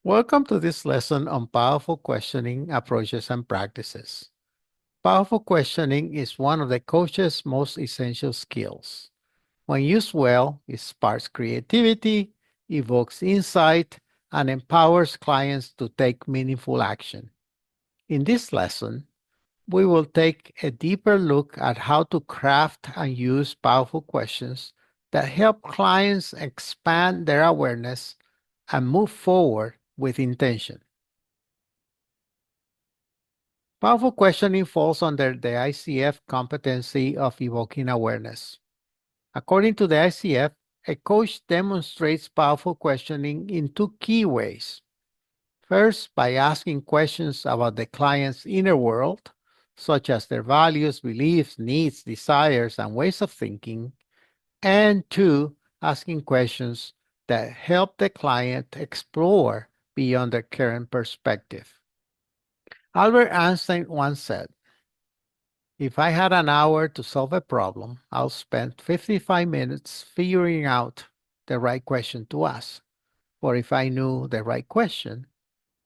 Welcome to this lesson on powerful questioning approaches and practices. Powerful questioning is one of the coach's most essential skills. When used well, it sparks creativity, evokes insight, and empowers clients to take meaningful action. In this lesson, we will take a deeper look at how to craft and use powerful questions that help clients expand their awareness and move forward with intention. Powerful questioning falls under the ICF competency of evoking awareness. According to the ICF, a coach demonstrates powerful questioning in two key ways. First, by asking questions about the client's inner world, such as their values, beliefs, needs, desires, and ways of thinking. And two, asking questions that help the client explore beyond their current perspective. Albert Einstein once said, "If I had an hour to solve a problem, I'll spend 55 minutes figuring out the right question to ask. For if I knew the right question,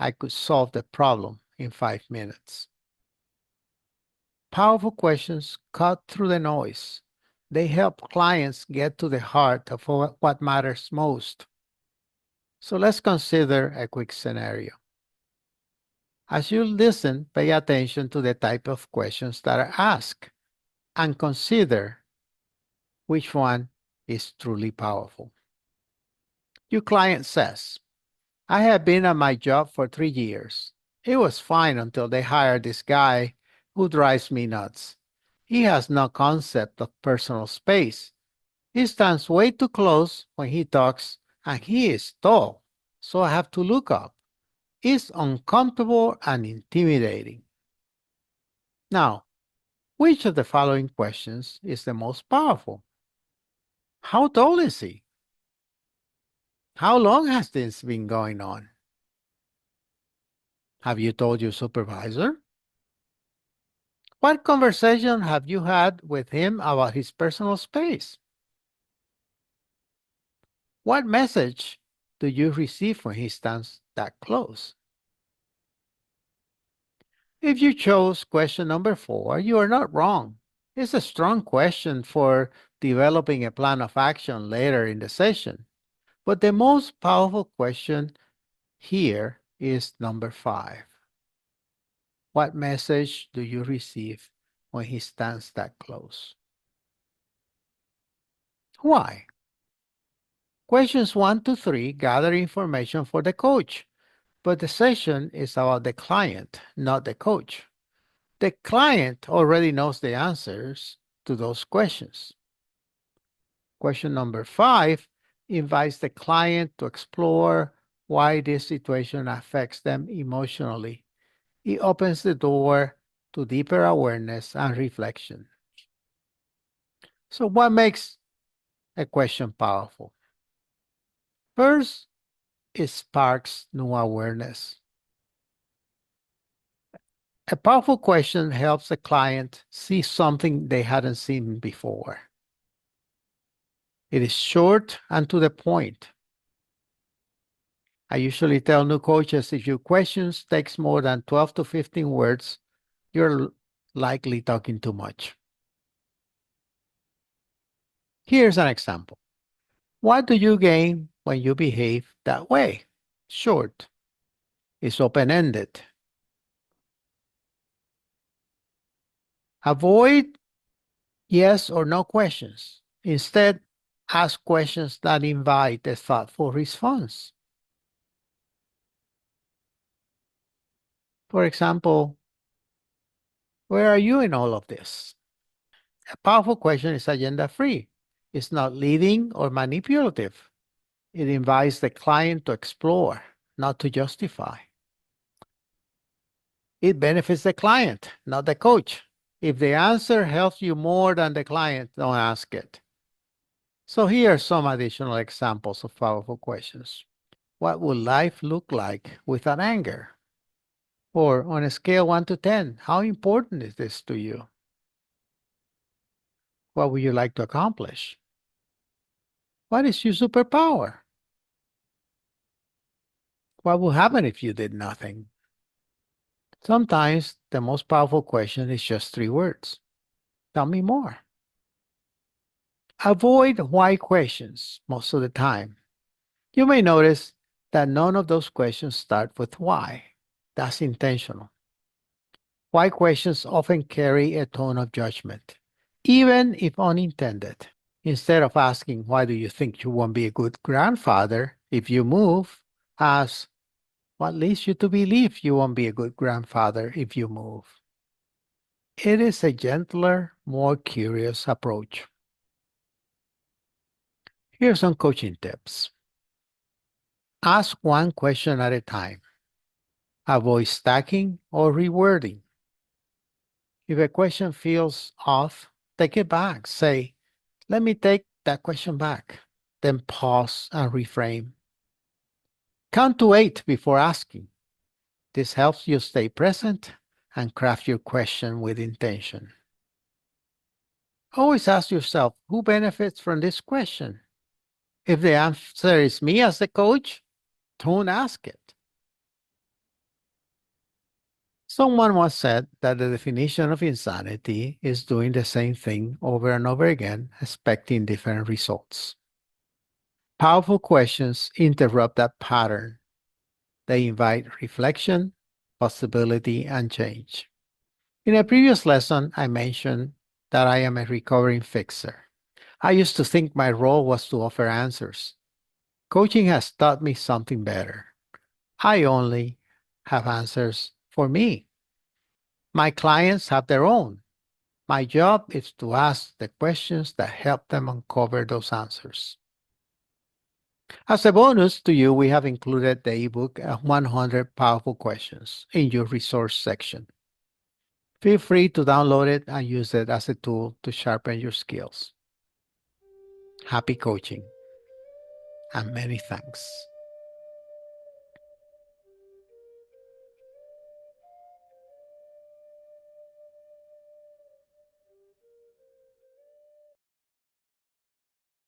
I could solve the problem in 5 minutes." Powerful questions cut through the noise. They help clients get to the heart of what matters most. So let's consider a quick scenario. As you listen, pay attention to the type of questions that are asked and consider which one is truly powerful. Your client says, "I have been at my job for 3 years. It was fine until they hired this guy who drives me nuts. He has no concept of personal space. He stands way too close when he talks, and he is tall, so I have to look up. It's uncomfortable and intimidating." Now, which of the following questions is the most powerful? How tall is he? How long has this been going on? Have you told your supervisor? What conversation have you had with him about his personal space? What message do you receive when he stands that close? If you chose question number 4, you are not wrong. It's a strong question for developing a plan of action later in the session. But the most powerful question here is number 5. What message do you receive when he stands that close? Why? Questions 1 to 3 gather information for the coach, but the session is about the client, not the coach. The client already knows the answers to those questions. Question number 5 invites the client to explore why this situation affects them emotionally. It opens the door to deeper awareness and reflection. So, what makes a question powerful? First, it sparks new awareness. A powerful question helps the client see something they hadn't seen before. It is short and to the point. I usually tell new coaches, if your questions takes more than 12 to 15 words, you're likely talking too much. Here's an example. What do you gain when you behave that way? Short. It's open-ended. Avoid yes or no questions. Instead, ask questions that invite a thoughtful response. For example, where are you in all of this? A powerful question is agenda-free. It's not leading or manipulative. It invites the client to explore, not to justify. It benefits the client, not the coach. If the answer helps you more than the client, don't ask it. So here are some additional examples of powerful questions. What would life look like without anger? Or on a scale 1 to 10, how important is this to you? What would you like to accomplish? What is your superpower? What would happen if you did nothing? Sometimes the most powerful question is just three words. Tell me more. Avoid why questions most of the time. You may notice that none of those questions start with why. That's intentional. Why questions often carry a tone of judgment, even if unintended. Instead of asking, why do you think you won't be a good grandfather if you move? Ask, what leads you to believe you won't be a good grandfather if you move? It is a gentler, more curious approach. Here are some coaching tips. Ask one question at a time. Avoid stacking or rewording. If a question feels off, take it back. Say, let me take that question back. Then pause and reframe. Count to 8 before asking. This helps you stay present and craft your question with intention. Always ask yourself, who benefits from this question? If the answer is me as the coach, don't ask it. Someone once said that the definition of insanity is doing the same thing over and over again, expecting different results. Powerful questions interrupt that pattern. They invite reflection, possibility, and change. In a previous lesson, I mentioned that I am a recovering fixer. I used to think my role was to offer answers. Coaching has taught me something better. I only have answers for me. My clients have their own. My job is to ask the questions that help them uncover those answers. As a bonus to you, we have included the ebook 100 Powerful Questions in your resource section. Feel free to download it and use it as a tool to sharpen your skills. Happy coaching and many thanks.